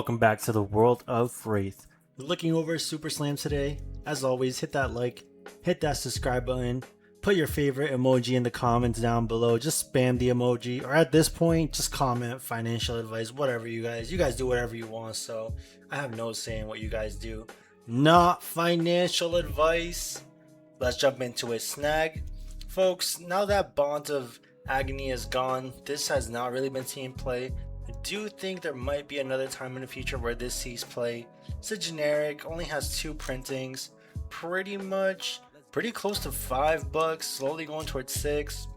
Welcome back to the world of Wraith. We're looking over Super Slam today. As always, hit that like, hit that subscribe button, put your favorite emoji in the comments down below. Just spam the emoji, or at this point, just comment financial advice, whatever you guys do whatever you want. So I have no say in what you guys do. Not financial advice. Let's jump into it. Snag, folks. Now that Bond of Agony is gone, this has not really been seen play. I do think there might be another time in the future where this sees play. It's a generic, only has 2 printings, pretty close to $5, slowly going towards 6.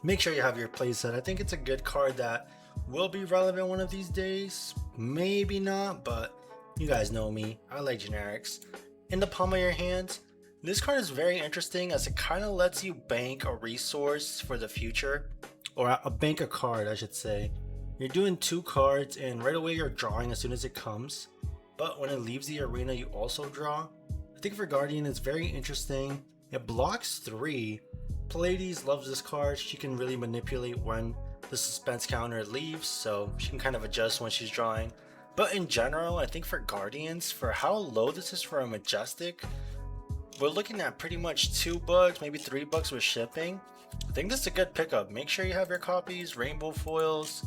Make sure you have your playset. I think it's a good card that will be relevant one of these days. Maybe not, but you guys know me. I like generics. In the palm of your hand, this card is very interesting as it kind of lets you bank a resource for the future, or a bank a card, I should say. You're doing 2 cards and right away you're drawing as soon as it comes, but when it leaves the arena you also draw. I think for Guardian it's very interesting. It blocks 3. Pleiades loves this card. She can really manipulate when the suspense counter leaves, so she can kind of adjust when she's drawing. But in general, I think for Guardians, for how low this is for a Majestic, we're looking at pretty much $2, maybe $3 with shipping. I think this is a good pickup. Make sure you have your copies, rainbow foils,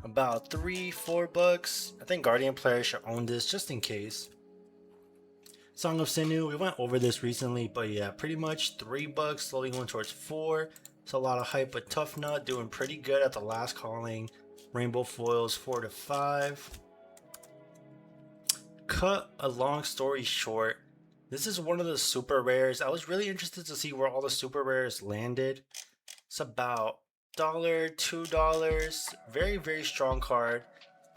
about $3-4. I think Guardian players should own this just in case. Song of Sinew, we went over this recently, but yeah, pretty much $3, slowly going towards 4. It's a lot of hype with Tough Nut doing pretty good at the last calling. Rainbow foils 4 to 5. Cut a long story short, this is one of the super rares. I was really interested to see where all the super rares landed. It's about $1, $2. Very strong card,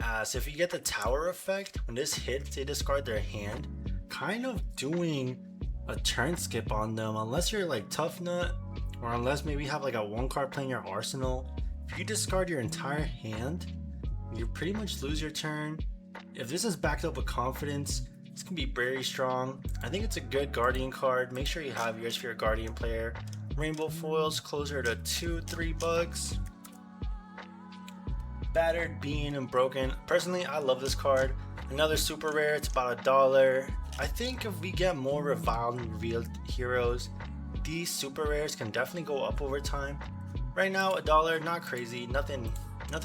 as if you get the tower effect, when this hits they discard their hand, kind of doing a turn skip on them unless you're like Tough Nut, or unless maybe you have like a 1 card playing your arsenal. If you discard your entire hand, you pretty much lose your turn. If this is backed up with confidence, this can be very strong. I think it's a good Guardian card. Make sure you have yours for your Guardian player. Rainbow foils closer to $2-3. Battered, Being, and Broken. Personally, I love this card. Another super rare, it's about $1. I think if we get more reviled and revealed heroes, these super rares can definitely go up over time. Right now, $1, not crazy, nothing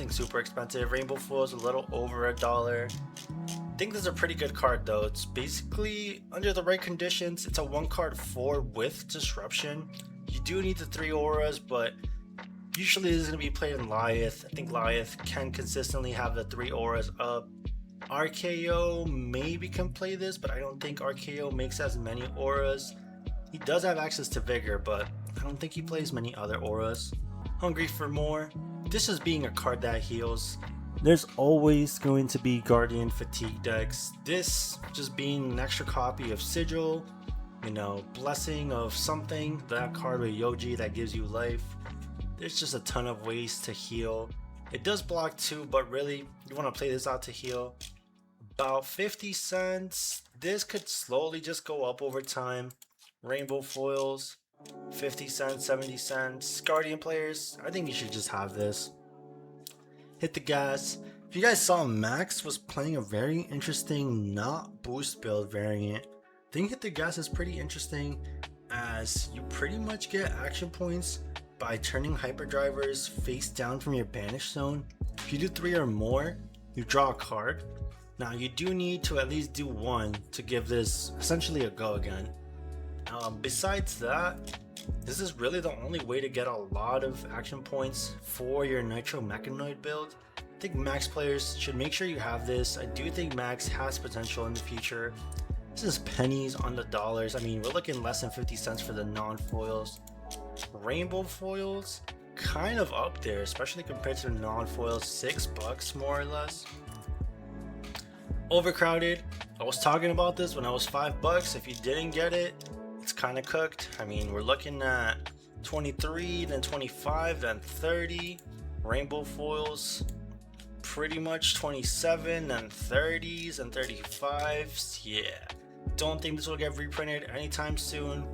super expensive. Rainbow foils a little over $1. I think this is a pretty good card though. It's basically, under the right conditions, it's a 1 card 4 with disruption. You do need the 3 auras, but usually this is going to be played in Lyeth. I think Lyeth can consistently have the 3 auras up. RKO maybe can play this, but I don't think RKO makes as many auras. He does have access to Vigor, but I don't think he plays many other auras. Hungry for More. This is being a card that heals. There's always going to be Guardian Fatigue decks. This just being an extra copy of Sigil, Blessing of something, that card with Yoji that gives you life. There's just a ton of ways to heal. It does block 2, but really, you want to play this out to heal. About 50 cents. This could slowly just go up over time. Rainbow foils, 50 cents, 70 cents. Guardian players, I think you should just have this. Hit the Gas. If you guys saw, Max was playing a very interesting not boost build variant. I think Hit the Gas is pretty interesting, as you pretty much get action points by turning hyperdrivers face down from your banish zone. If you do 3 or more, you draw a card. Now you do need to at least do 1 to give this essentially a go again. Besides that, this is really the only way to get a lot of action points for your Nitro Mechanoid build. I think Max players should make sure you have this. I do think Max has potential in the future. This is pennies on the dollars. I mean, we're looking less than 50 cents for the non-foils. Rainbow foils, kind of up there, especially compared to the non-foils, $6 more or less. Overcrowded, I was talking about this when I was $5. If you didn't get it, it's kind of cooked. I mean, we're looking at 23, then 25, then 30. Rainbow foils, pretty much 27, then 30s and 35s. Yeah, don't think this will get reprinted anytime soon.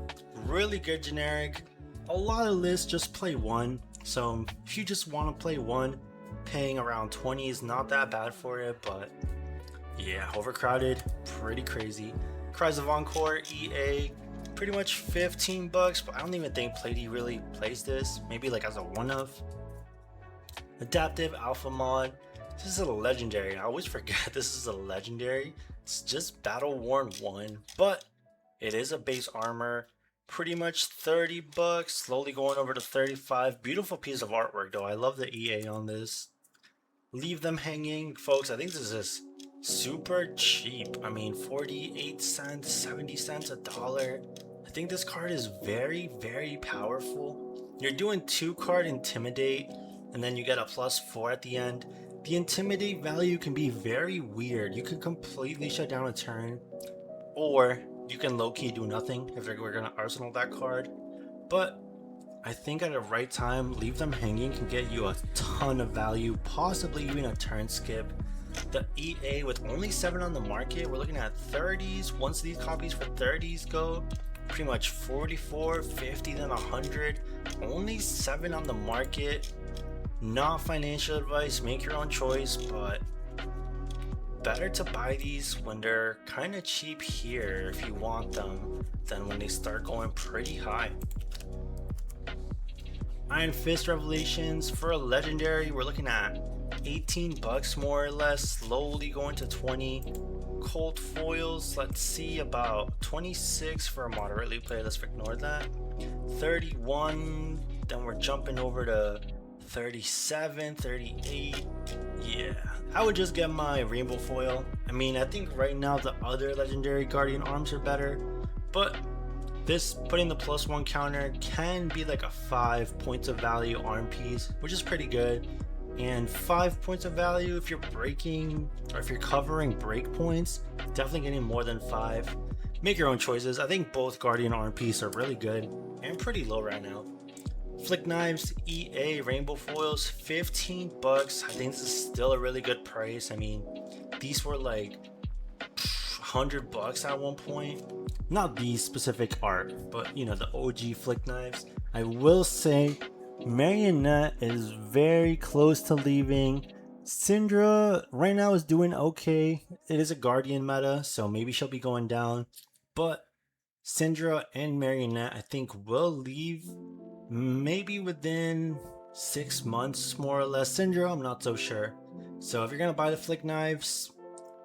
Really good generic. A lot of lists just play 1, so if you just want to play 1, paying around 20 is not that bad for it, but Yeah, overcrowded, pretty crazy. Cries of Encore, EA, pretty much 15 bucks, but I don't even think Plady really plays this. Maybe like as a one-of. Adaptive Alpha Mod. This is a legendary. I always forget this is a legendary. It's just Battle Worn 1, but it is a base armor. Pretty much 30 bucks, slowly going over to 35. Beautiful piece of artwork though. I love the EA on this. Leave them hanging, folks. I think this is super cheap. I mean, 48 cents, 70 cents, a dollar. I think this card is very, very powerful. You're doing 2-card Intimidate, and then you get a +4 at the end. The Intimidate value can be very weird. You can completely shut down a turn, or you can low-key do nothing if we're going to arsenal that card. But I think at the right time, Leave Them Hanging can get you a ton of value, possibly even a turn skip. The EA with only 7 on the market, we're looking at 30s. Once these copies for 30s go, pretty much 44, 50, then 100. Only 7 on the market. Not financial advice, make your own choice, but better to buy these when they're kind of cheap here if you want them than when they start going pretty high. Iron Fist Revelations for a legendary, we're looking at 18 bucks more or less, slowly going to 20. Cold foils, let's see, about 26 for a moderately played, let's ignore that. 31, then we're jumping over to 37, 38. Yeah, I would just get my rainbow foil. I mean, I think right now the other legendary guardian arms are better, but this putting the +1 counter can be like a 5 points of value arm piece, which is pretty good. And 5 points of value if you're breaking or if you're covering break points, definitely getting more than 5. Make your own choices. I think both guardian arm piece are really good and pretty low right now. Flick Knives EA rainbow foils, 15 bucks. I think this is still a really good price. I mean, these were like 100 bucks at one point. Not these specific art, but you know, the OG Flick Knives. I will say Marionette is very close to leaving. Syndra right now is doing okay. It is a Guardian meta, so maybe she'll be going down. But Syndra and Marionette, I think, will leave maybe within 6 months, more or less. Syndra, I'm not so sure. So if you're going to buy the Flick Knives,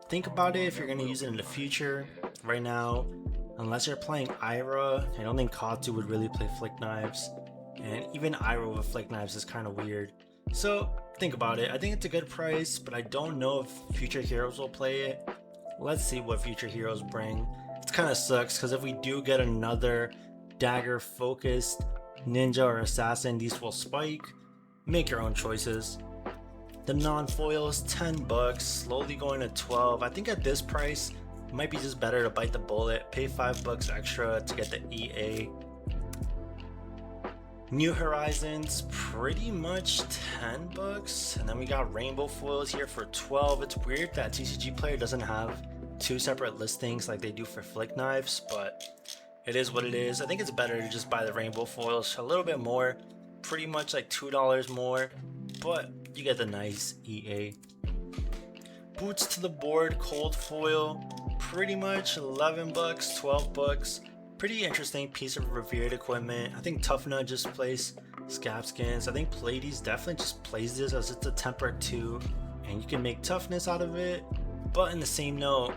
think about it if you're going to use it in the future. Right now, unless you're playing Ira, I don't think Katsu would really play Flick Knives. And even Ira with Flick Knives is kind of weird. So think about it. I think it's a good price, but I don't know if future heroes will play it. Let's see what future heroes bring. It kind of sucks because if we do get another dagger focused ninja or assassin, these will spike. Make your own choices. The non-foils, 10 bucks, slowly going to 12. I think at this price, it might be just better to bite the bullet, pay 5 bucks extra to get the EA. New Horizons, pretty much 10 bucks. And then we got rainbow foils here for 12. It's weird that TCG Player doesn't have 2 separate listings like they do for Flick Knives, but it is what it is. I think it's better to just buy the rainbow foils a little bit more, pretty much like $2 more, but you get the nice EA. Boots to the Board cold foil, pretty much 11 bucks, 12 bucks. Pretty interesting piece of revered equipment. I think Tuffna just plays Scab Skins. I think Pleiades definitely just plays this as it's a temper 2, and you can make toughness out of it. But in the same note,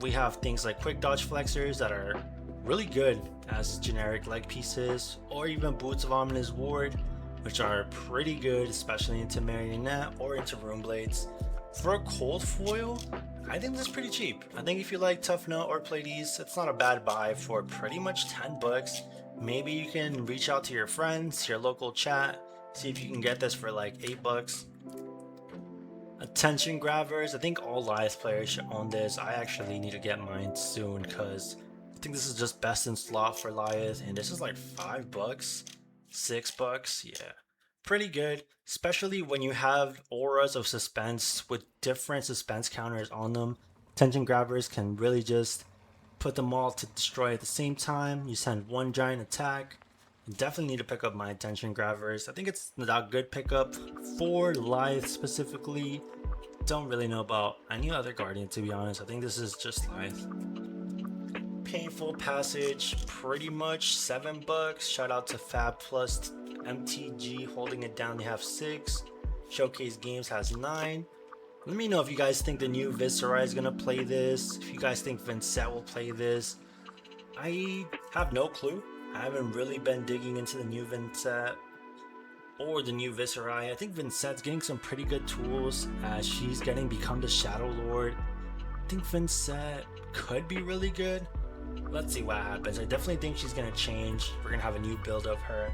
we have things like quick dodge flexors that are really good as generic leg pieces, or even Boots of Ominous Ward, which are pretty good, especially into Marionette or into Rune Blades. For a cold foil, I think this is pretty cheap. I think if you like Tuffna or Pleiades, it's not a bad buy for pretty much 10 bucks. Maybe you can reach out to your friends, your local chat, see if you can get this for like 8 bucks. Attention Grabbers, I think all Lies players should own this. I actually need to get mine soon because I think this is just best in slot for Lias, and this is like 5 bucks, 6 bucks, yeah. Pretty good, especially when you have auras of suspense with different suspense counters on them. Attention Grabbers can really just put them all to destroy at the same time. You send one giant attack. You definitely need to pick up my Attention Grabbers. I think it's a good pickup for Lithe specifically. Don't really know about any other Guardian, to be honest. I think this is just Lithe. Painful Passage, pretty much $7. Shout out to Fab Plus MTG holding it down. They have 6. Showcase Games has 9. Let me know if you guys think the new Viscera is gonna play this. If you guys think Vincent will play this. I have no clue. I haven't really been digging into the new Vincent or the new Viscera. I think Vincent's getting some pretty good tools as she's getting become the Shadow Lord. I think Vincent could be really good. Let's see what happens. I definitely think she's gonna change. We're gonna have a new build of her.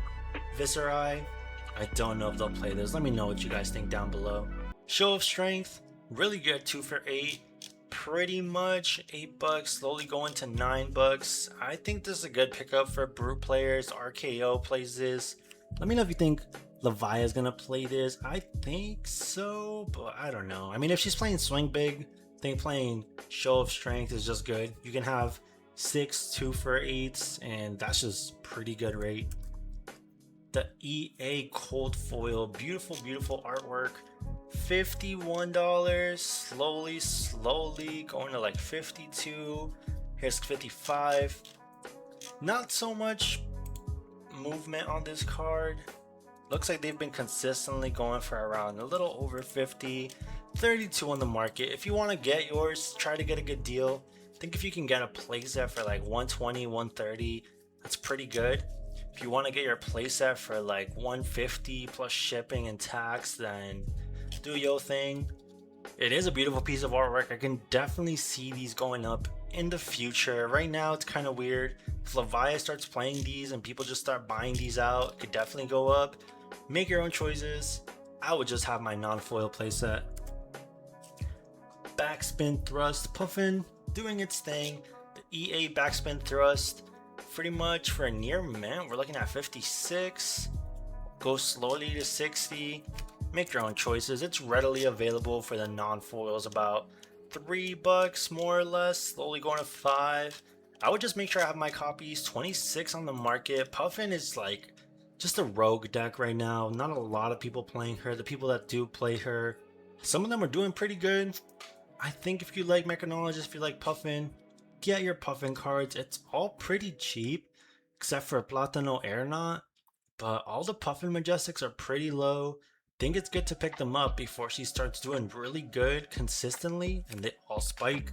Viscera, I don't know if they'll play this. Let me know what you guys think down below. Show of Strength, really good, 2 for 8. Pretty much $8, slowly going to $9. I think this is a good pickup for Brute players. RKO plays this. Let me know if you think Levi is gonna play this. I think so, but I don't know. I mean, if she's playing Swing Big, I think playing Show of Strength is just good. You can have 6 2 for 8s, and that's just pretty good rate. The EA Cold Foil, beautiful, beautiful artwork. $51, slowly going to like 52. Here's 55. Not so much movement on this card. Looks like they've been consistently going for around a little over 50. 32 on the market. If you want to get yours, try to get a good deal. I think if you can get a playset for like 120, 130, that's pretty good. If you want to get your playset for like 150 plus shipping and tax, then do your thing. It is a beautiful piece of artwork. I can definitely see these going up in the future. Right now it's kind of weird. If Levi starts playing these and people just start buying these out, it could definitely go up. Make your own choices. I would just have my non-foil playset. Backspin Thrust, Puffin doing its thing. The EA Backspin Thrust, pretty much for a near mint, we're looking at 56. Go slowly to 60. Make your own choices. It's readily available for the non-foils, about $3 more or less, slowly going to 5. I would just make sure I have my copies. 26 on the market. Puffin is like just a rogue deck right now. Not a lot of people playing her. The people that do play her, some of them are doing pretty good. I think if you like Mechanologist, if you like Puffin, get your Puffin cards. It's all pretty cheap, except for Platano Aeronaut. But all the Puffin Majestics are pretty low. Think it's good to pick them up before she starts doing really good consistently and they all spike.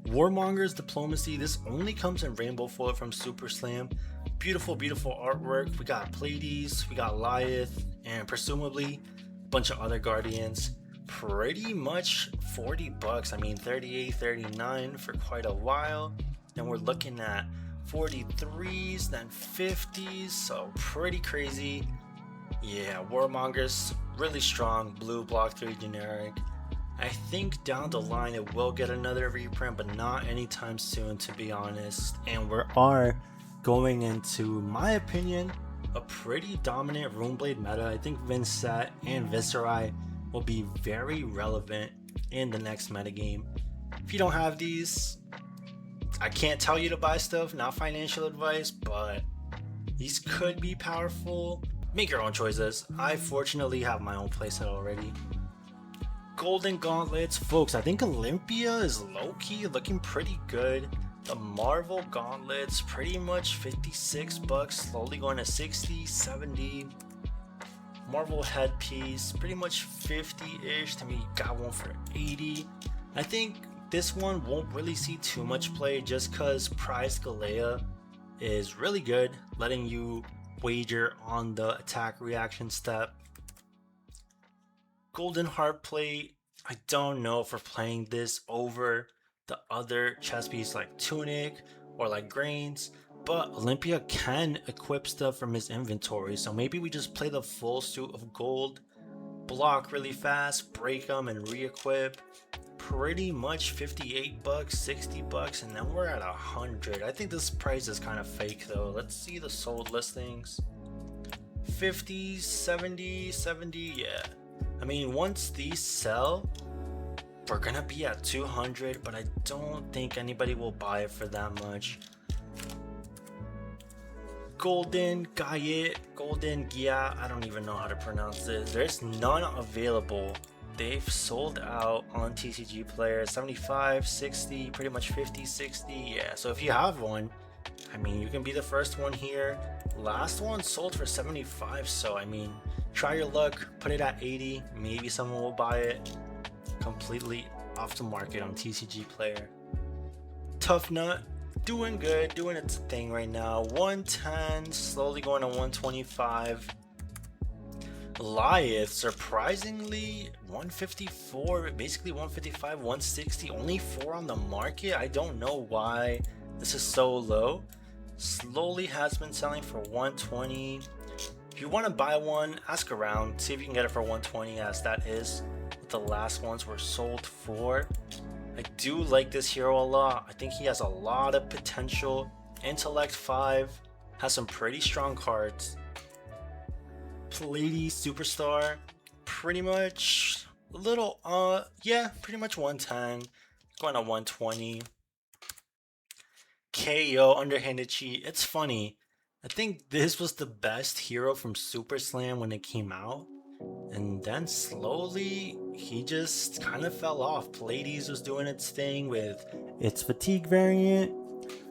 Warmonger's Diplomacy, this only comes in rainbow foil from Super Slam. Beautiful, beautiful artwork. We got Pleiades, we got Lyeth, and presumably a bunch of other Guardians. Pretty much $40. I mean 38, 39 for quite a while. Then we're looking at 43s, then 50s, so pretty crazy. Yeah, Warmonger's really strong, blue block 3 generic. I think down the line it will get another reprint, but not anytime soon, to be honest. And we are going into, my opinion, a pretty dominant Runeblade meta. I think Vincent and Viscera will be very relevant in the next metagame. If you don't have these, I can't tell you to buy stuff, not financial advice, but these could be powerful. Make your own choices. I fortunately have my own playset already. Golden Gauntlets, folks, I think Olympia is low-key looking pretty good. The Marvel Gauntlets, pretty much $56, slowly going to 60, 70. Marvel Headpiece, pretty much 50-ish. To me, got one for 80. I think this one won't really see too much play just because Prize Galea is really good, letting you wager on the attack reaction step. Golden Heart Plate, I don't know if we're playing this over the other chess piece like Tunic or like Grains, but Olympia can equip stuff from his inventory, so maybe we just play the full suit of gold, block really fast, break them and re-equip. Pretty much $58, $60, and then we're at 100. I think this price is kind of fake though. Let's see the sold listings. 50, 70, 70, yeah. I mean, once these sell, we're gonna be at 200, but I don't think anybody will buy it for that much. Golden Gaiet, Golden Gia, I don't even know how to pronounce this. There's none available they've sold out on TCG Player 75, 60, pretty much 50, 60. Yeah, so if you have one, I mean, you can be the first one here. Last one sold for 75, so I mean, try your luck, put it at 80, maybe someone will buy it. Completely off the market on TCG Player. Tough Nut, doing good, doing its thing right now. 110, slowly going to 125. Goliath, surprisingly 154, basically 155, 160, only 4 on the market. I don't know why this is so low. Slowly has been selling for 120. If you want to buy one, ask around, see if you can get it for 120, as that is what the last ones were sold for. I do like this hero a lot. I think he has a lot of potential. Intellect 5, has some pretty strong cards. Pleiades Superstar, pretty much a little, yeah, pretty much 110, going to 120. KO, Underhanded Cheat. It's funny, I think this was the best hero from Super Slam when it came out, and then slowly he just kind of fell off. Pleiades was doing its thing with its fatigue variant.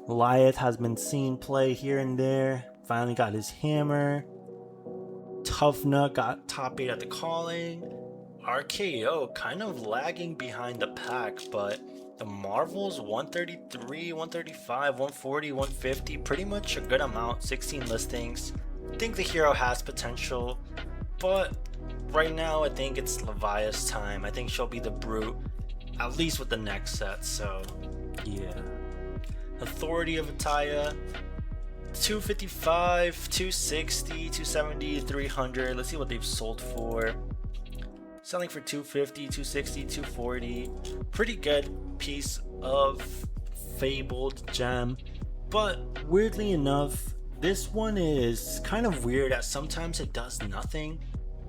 Goliath has been seen play here and there, finally got his hammer. Tough Nut got top 8 at the calling. RKO kind of lagging behind the pack, but the Marvels 133, 135, 140, 150, pretty much a good amount, 16 listings. I think the hero has potential, but right now I think it's Levia's time. I think she'll be the brute, at least with the next set, so yeah. Authority of Ataya, 255, 260, 270, 300. Let's see what they've sold for. Selling for 250, 260, 240. Pretty good piece of Fabled gem. But weirdly enough, this one is kind of weird as sometimes it does nothing.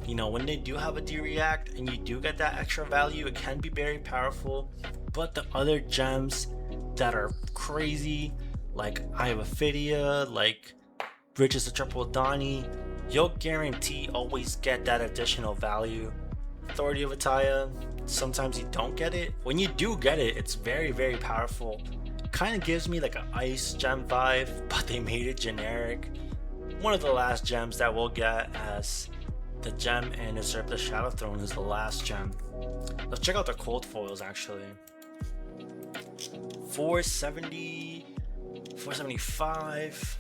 You know, when they do have a D-React and you do get that extra value, it can be very powerful. But the other gems that are crazy, like Eye of Ophidia, like Bridges of Triple Donnie, you'll guarantee always get that additional value. Authority of Ataya, sometimes you don't get it. When you do get it, it's very, very powerful. Kind of gives me like an ice gem vibe, but they made it generic. One of the last gems that we'll get, as the gem and Usurp the Shadow Throne is the last gem. Let's check out the cold foils actually. 470, 475,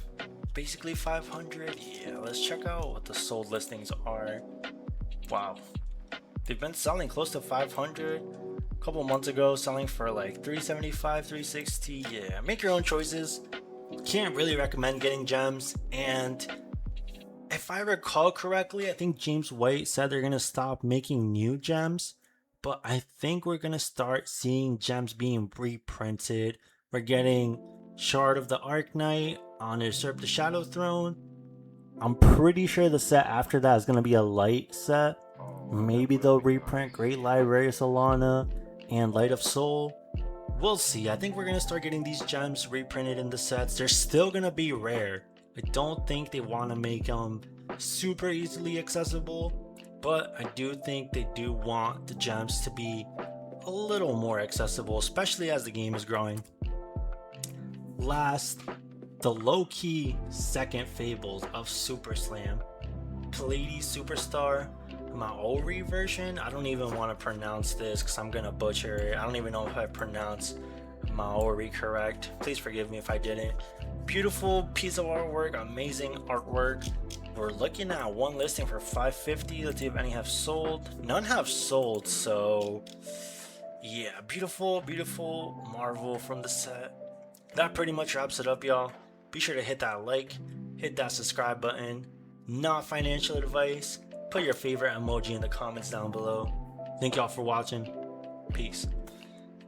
basically 500. Yeah, let's check out what the sold listings are. Wow, they've been selling close to 500. A couple months ago, selling for like 375, 360. Yeah, make your own choices. Can't really recommend getting gems. And if I recall correctly, I think James White said they're gonna stop making new gems, but I think we're gonna start seeing gems being reprinted. We're getting Shard of the Arknight on Usurp the Shadow Throne. I'm pretty sure the set after that is gonna be a light set. Maybe they'll reprint Great Library of Solana and Light of Soul. We'll see. I think we're gonna start getting these gems reprinted in the sets. They're still gonna be rare. I don't think they want to make them super easily accessible, but I do think they do want the gems to be a little more accessible, especially as the game is growing. Last, the low-key second Fabled of Super Slam, Pleiades Superstar, Maori version. I don't even want to pronounce this because I'm gonna butcher it. I don't even know if I pronounced Maori correct. Please forgive me if I didn't. Beautiful piece of artwork, amazing artwork. We're looking at one listing for 550. Let's see if any have sold. None have sold, so yeah, beautiful Marvel from the set. That pretty much wraps it up, y'all. Be sure to hit that like, hit that subscribe button. Not financial advice. Put your favorite emoji in the comments down below. Thank y'all for watching. Peace.